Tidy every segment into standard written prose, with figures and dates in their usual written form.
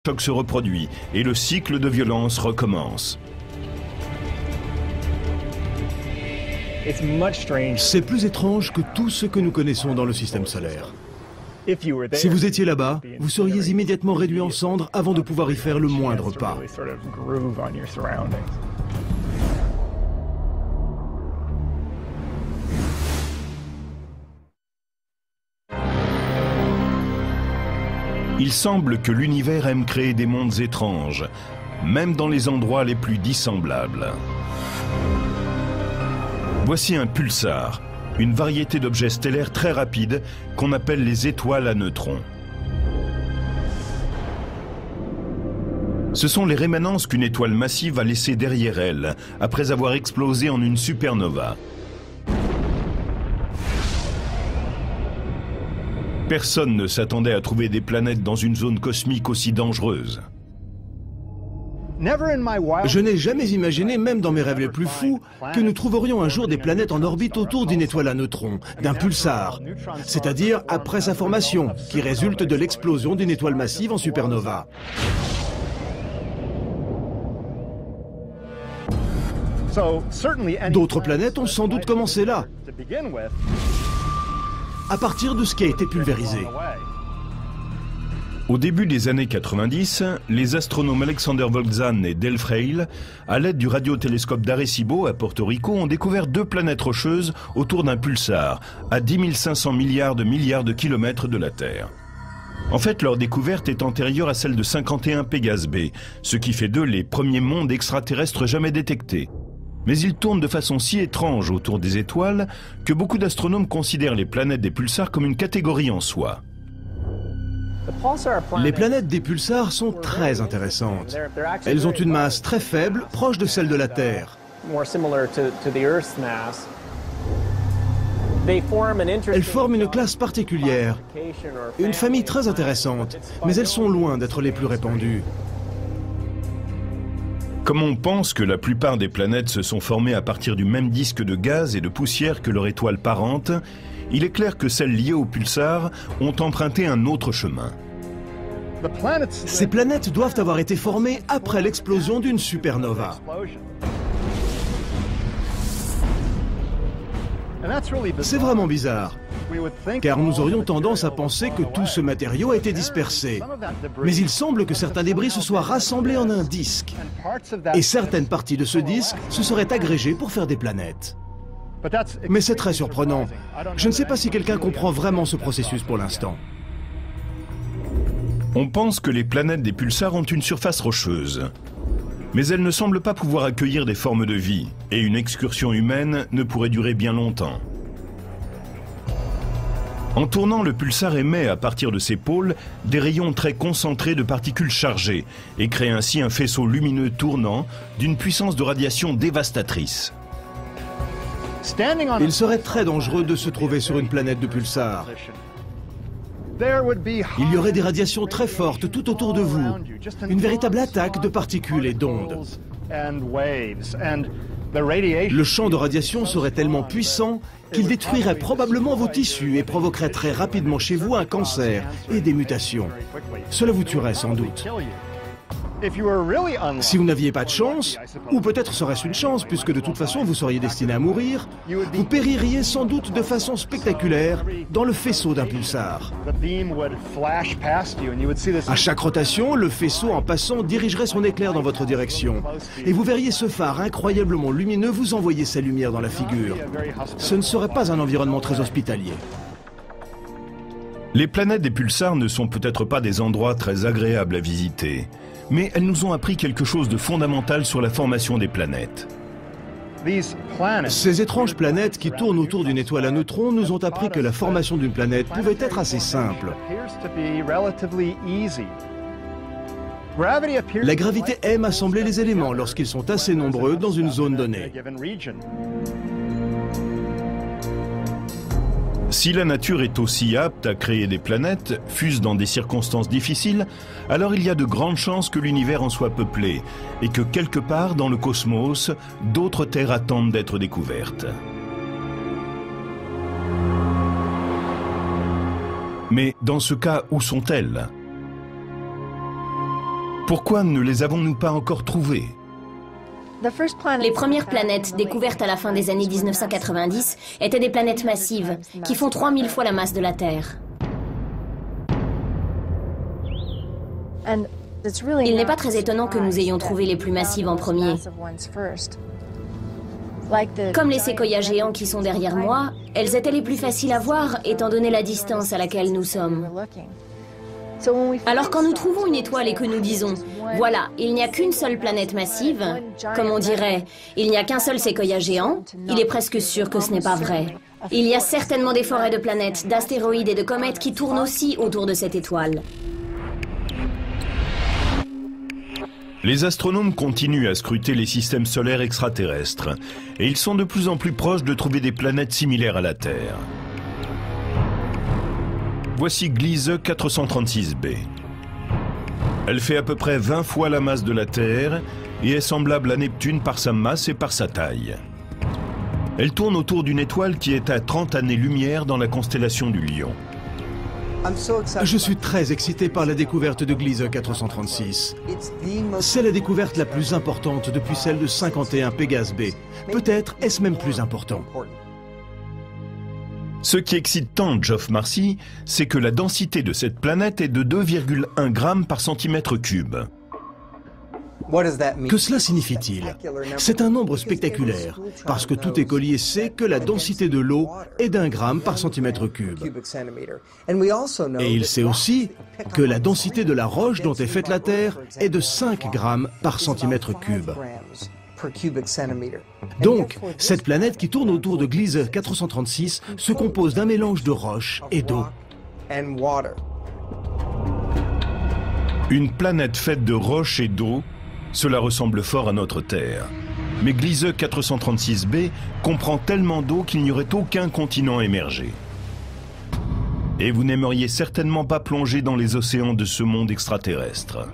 choc se reproduit et le cycle de violence recommence. C'est plus étrange que tout ce que nous connaissons dans le système solaire. Si vous étiez là-bas, vous seriez immédiatement réduit en cendres avant de pouvoir y faire le moindre pas. Il semble que l'univers aime créer des mondes étranges, même dans les endroits les plus dissemblables. Voici un pulsar, une variété d'objets stellaires très rapides qu'on appelle les étoiles à neutrons. Ce sont les rémanences qu'une étoile massive a laissées derrière elle, après avoir explosé en une supernova. Personne ne s'attendait à trouver des planètes dans une zone cosmique aussi dangereuse. Je n'ai jamais imaginé, même dans mes rêves les plus fous, que nous trouverions un jour des planètes en orbite autour d'une étoile à neutrons, d'un pulsar, c'est-à-dire après sa formation, qui résulte de l'explosion d'une étoile massive en supernova. D'autres planètes ont sans doute commencé là, à partir de ce qui a été pulvérisé. Au début des années 90, les astronomes Alexander Volzan et Del Frail, à l'aide du radiotélescope d'Arecibo à Porto Rico, ont découvert 2 planètes rocheuses autour d'un pulsar, à 10 500 milliards de kilomètres de la Terre. En fait, leur découverte est antérieure à celle de 51 Pégase B, ce qui fait d'eux les premiers mondes extraterrestres jamais détectés. Mais ils tournent de façon si étrange autour des étoiles que beaucoup d'astronomes considèrent les planètes des pulsars comme une catégorie en soi. Les planètes des pulsars sont très intéressantes. Elles ont une masse très faible, proche de celle de la Terre. Elles forment une classe particulière, une famille très intéressante, mais elles sont loin d'être les plus répandues. Comme on pense que la plupart des planètes se sont formées à partir du même disque de gaz et de poussière que leur étoile parente, il est clair que celles liées au pulsar ont emprunté un autre chemin. Ces planètes doivent avoir été formées après l'explosion d'une supernova. C'est vraiment bizarre, car nous aurions tendance à penser que tout ce matériau a été dispersé. Mais il semble que certains débris se soient rassemblés en un disque, et certaines parties de ce disque se seraient agrégées pour faire des planètes. Mais c'est très surprenant. Je ne sais pas si quelqu'un comprend vraiment ce processus pour l'instant. On pense que les planètes des pulsars ont une surface rocheuse. Mais elles ne semblent pas pouvoir accueillir des formes de vie, et une excursion humaine ne pourrait durer bien longtemps. En tournant, le pulsar émet à partir de ses pôles des rayons très concentrés de particules chargées, et crée ainsi un faisceau lumineux tournant d'une puissance de radiation dévastatrice. Il serait très dangereux de se trouver sur une planète de pulsar. Il y aurait des radiations très fortes tout autour de vous, une véritable attaque de particules et d'ondes. Le champ de radiation serait tellement puissant qu'il détruirait probablement vos tissus et provoquerait très rapidement chez vous un cancer et des mutations. Cela vous tuerait sans doute. Si vous n'aviez pas de chance, ou peut-être serait-ce une chance puisque de toute façon vous seriez destiné à mourir, vous péririez sans doute de façon spectaculaire dans le faisceau d'un pulsar. À chaque rotation, le faisceau en passant dirigerait son éclair dans votre direction et vous verriez ce phare incroyablement lumineux vous envoyer sa lumière dans la figure. Ce ne serait pas un environnement très hospitalier. Les planètes des pulsars ne sont peut-être pas des endroits très agréables à visiter, mais elles nous ont appris quelque chose de fondamental sur la formation des planètes. Ces étranges planètes qui tournent autour d'une étoile à neutrons nous ont appris que la formation d'une planète pouvait être assez simple. La gravité aime assembler les éléments lorsqu'ils sont assez nombreux dans une zone donnée. Si la nature est aussi apte à créer des planètes, fût-ce dans des circonstances difficiles, alors il y a de grandes chances que l'univers en soit peuplé et que quelque part dans le cosmos, d'autres terres attendent d'être découvertes. Mais dans ce cas, où sont-elles ? Pourquoi ne les avons-nous pas encore trouvées? Les premières planètes découvertes à la fin des années 1990 étaient des planètes massives qui font 3000 fois la masse de la Terre. Il n'est pas très étonnant que nous ayons trouvé les plus massives en premier. Comme les séquoias géants qui sont derrière moi, elles étaient les plus faciles à voir étant donné la distance à laquelle nous sommes. Alors quand nous trouvons une étoile et que nous disons « Voilà, il n'y a qu'une seule planète massive », comme on dirait « Il n'y a qu'un seul séquoia géant », il est presque sûr que ce n'est pas vrai. Il y a certainement des forêts de planètes, d'astéroïdes et de comètes qui tournent aussi autour de cette étoile. Les astronomes continuent à scruter les systèmes solaires extraterrestres et ils sont de plus en plus proches de trouver des planètes similaires à la Terre. Voici Gliese 436b. Elle fait à peu près 20 fois la masse de la Terre et est semblable à Neptune par sa masse et par sa taille. Elle tourne autour d'une étoile qui est à 30 années-lumière dans la constellation du Lion. Je suis très excité par la découverte de Gliese 436. C'est la découverte la plus importante depuis celle de 51 Pégase B. Peut-être est-ce même plus important. Ce qui excite tant Geoff Marcy, c'est que la densité de cette planète est de 2,1 grammes par centimètre cube. Que cela signifie-t-il? C'est un nombre spectaculaire, parce que tout écolier sait que la densité de l'eau est d'1 gramme par centimètre cube. Et il sait aussi que la densité de la roche dont est faite la Terre est de 5 grammes par centimètre cube. Donc, cette planète qui tourne autour de Gliese 436 se compose d'un mélange de roche et d'eau. Une planète faite de roche et d'eau, cela ressemble fort à notre Terre. Mais Gliese 436b comprend tellement d'eau qu'il n'y aurait aucun continent émergé. Et vous n'aimeriez certainement pas plonger dans les océans de ce monde extraterrestre.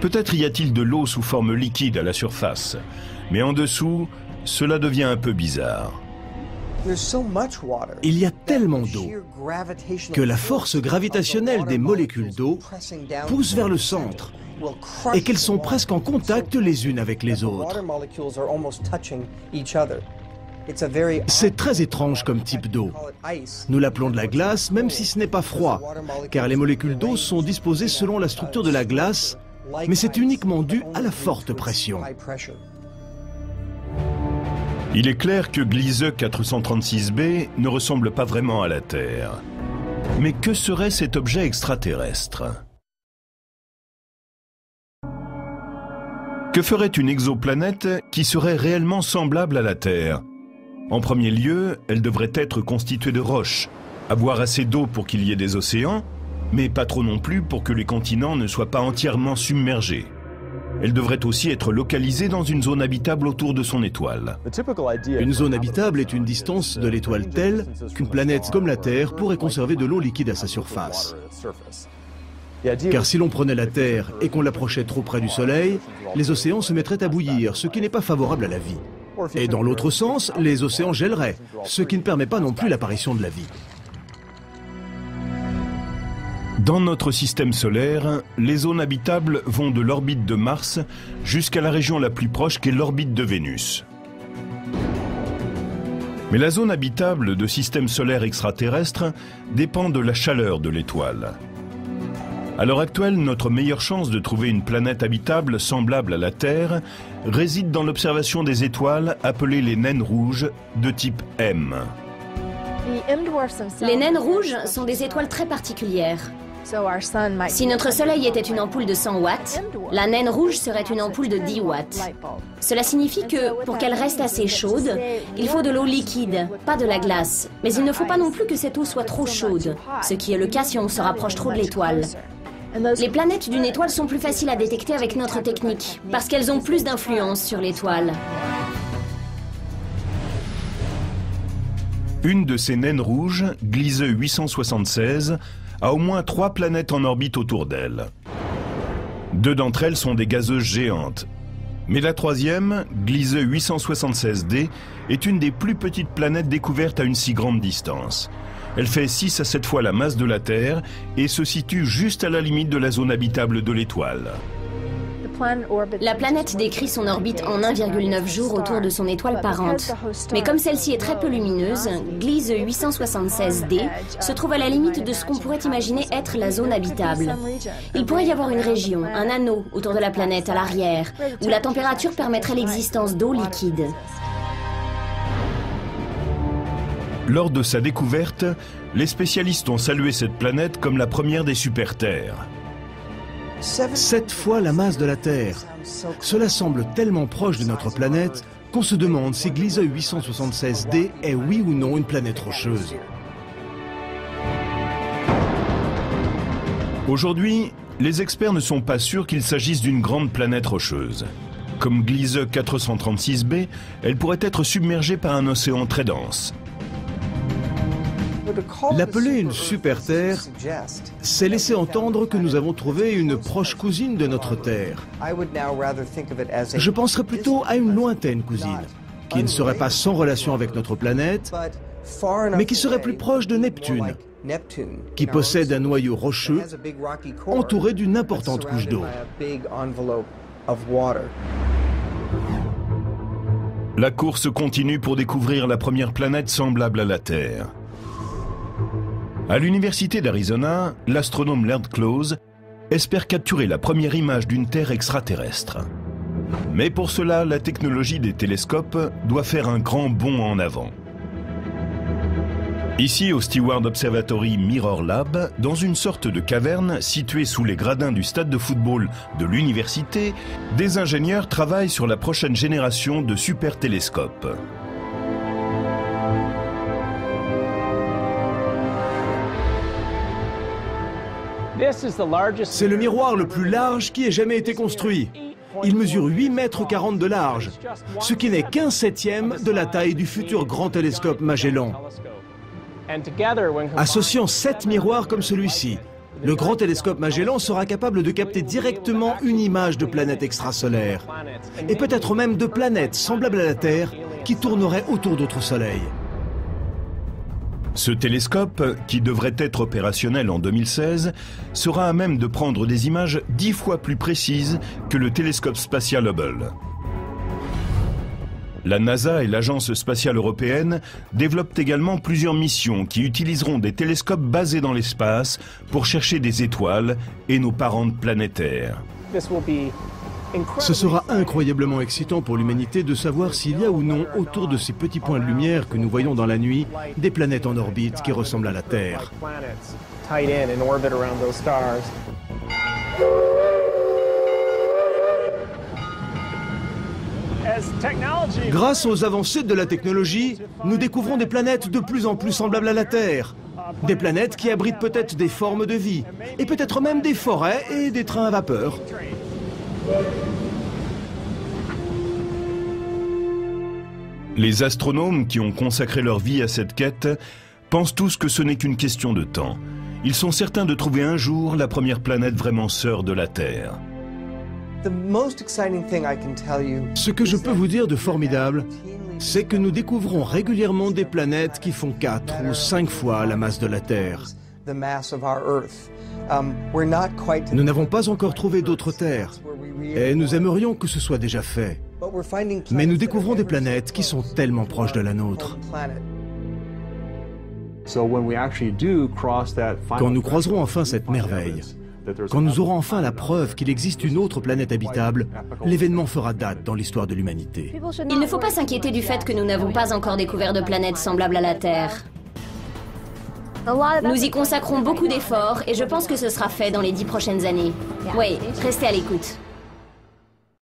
Peut-être y a-t-il de l'eau sous forme liquide à la surface, mais en dessous, cela devient un peu bizarre. Il y a tellement d'eau que la force gravitationnelle des molécules d'eau pousse vers le centre et qu'elles sont presque en contact les unes avec les autres. C'est très étrange comme type d'eau. Nous l'appelons de la glace, même si ce n'est pas froid, car les molécules d'eau sont disposées selon la structure de la glace, mais c'est uniquement dû à la forte pression. Il est clair que Gliese 436b ne ressemble pas vraiment à la Terre. Mais que serait cet objet extraterrestre? Que ferait une exoplanète qui serait réellement semblable à la Terre? En premier lieu, elle devrait être constituée de roches, avoir assez d'eau pour qu'il y ait des océans, mais pas trop non plus pour que les continents ne soient pas entièrement submergés. Elle devrait aussi être localisée dans une zone habitable autour de son étoile. Une zone habitable est une distance de l'étoile telle qu'une planète comme la Terre pourrait conserver de l'eau liquide à sa surface. Car si l'on prenait la Terre et qu'on l'approchait trop près du Soleil, les océans se mettraient à bouillir, ce qui n'est pas favorable à la vie. Et dans l'autre sens, les océans gèleraient, ce qui ne permet pas non plus l'apparition de la vie. Dans notre système solaire, les zones habitables vont de l'orbite de Mars jusqu'à la région la plus proche qu'est l'orbite de Vénus. Mais la zone habitable de systèmes solaires extraterrestres dépend de la chaleur de l'étoile. À l'heure actuelle, notre meilleure chance de trouver une planète habitable semblable à la Terre réside dans l'observation des étoiles appelées les naines rouges de type M. Les naines rouges sont des étoiles très particulières. Si notre Soleil était une ampoule de 100 watts, la naine rouge serait une ampoule de 10 watts. Cela signifie que, pour qu'elle reste assez chaude, il faut de l'eau liquide, pas de la glace. Mais il ne faut pas non plus que cette eau soit trop chaude, ce qui est le cas si on se rapproche trop de l'étoile. Les planètes d'une étoile sont plus faciles à détecter avec notre technique, parce qu'elles ont plus d'influence sur l'étoile. Une de ces naines rouges, Gliese 876, a au moins 3 planètes en orbite autour d'elle. 2 d'entre elles sont des gazeuses géantes. Mais la troisième, Gliese 876d, est une des plus petites planètes découvertes à une si grande distance. Elle fait 6 à 7 fois la masse de la Terre et se situe juste à la limite de la zone habitable de l'étoile. La planète décrit son orbite en 1,9 jours autour de son étoile parente. Mais comme celle-ci est très peu lumineuse, Gliese 876d se trouve à la limite de ce qu'on pourrait imaginer être la zone habitable. Il pourrait y avoir une région, un anneau autour de la planète à l'arrière, où la température permettrait l'existence d'eau liquide. Lors de sa découverte, les spécialistes ont salué cette planète comme la première des super-terres. 7 fois la masse de la Terre. Cela semble tellement proche de notre planète qu'on se demande si Gliese 876d est oui ou non une planète rocheuse. Aujourd'hui, les experts ne sont pas sûrs qu'il s'agisse d'une grande planète rocheuse. Comme Gliese 436b, elle pourrait être submergée par un océan très dense. L'appeler une super-terre, c'est laisser entendre que nous avons trouvé une proche cousine de notre Terre. Je penserais plutôt à une lointaine cousine, qui ne serait pas sans relation avec notre planète, mais qui serait plus proche de Neptune, qui possède un noyau rocheux entouré d'une importante couche d'eau. La course continue pour découvrir la première planète semblable à la Terre. À l'université d'Arizona, l'astronome Laird Close espère capturer la première image d'une Terre extraterrestre. Mais pour cela, la technologie des télescopes doit faire un grand bond en avant. Ici, au Steward Observatory Mirror Lab, dans une sorte de caverne située sous les gradins du stade de football de l'université, des ingénieurs travaillent sur la prochaine génération de super-télescopes. C'est le miroir le plus large qui ait jamais été construit. Il mesure 8,40 m de large, ce qui n'est qu'un septième de la taille du futur grand télescope Magellan. Associant 7 miroirs comme celui-ci, le grand télescope Magellan sera capable de capter directement une image de planète extrasolaire, et peut-être même de planètes semblables à la Terre qui tourneraient autour d'autres soleils. Ce télescope, qui devrait être opérationnel en 2016, sera à même de prendre des images 10 fois plus précises que le télescope spatial Hubble. La NASA et l'Agence spatiale européenne développent également plusieurs missions qui utiliseront des télescopes basés dans l'espace pour chercher des étoiles et nos parentes planétaires. Ce sera incroyablement excitant pour l'humanité de savoir s'il y a ou non, autour de ces petits points de lumière que nous voyons dans la nuit, des planètes en orbite qui ressemblent à la Terre. Grâce aux avancées de la technologie, nous découvrons des planètes de plus en plus semblables à la Terre. Des planètes qui abritent peut-être des formes de vie, et peut-être même des forêts et des trains à vapeur. Les astronomes qui ont consacré leur vie à cette quête pensent tous que ce n'est qu'une question de temps. Ils sont certains de trouver un jour la première planète vraiment sœur de la Terre. Ce que je peux vous dire de formidable, c'est que nous découvrons régulièrement des planètes qui font 4 ou 5 fois la masse de la Terre. Nous n'avons pas encore trouvé d'autres terres, et nous aimerions que ce soit déjà fait. Mais nous découvrons des planètes qui sont tellement proches de la nôtre. Quand nous croiserons enfin cette merveille, quand nous aurons enfin la preuve qu'il existe une autre planète habitable, l'événement fera date dans l'histoire de l'humanité. Il ne faut pas s'inquiéter du fait que nous n'avons pas encore découvert de planète semblable à la Terre. Nous y consacrons beaucoup d'efforts et je pense que ce sera fait dans les 10 prochaines années. Oui, restez à l'écoute.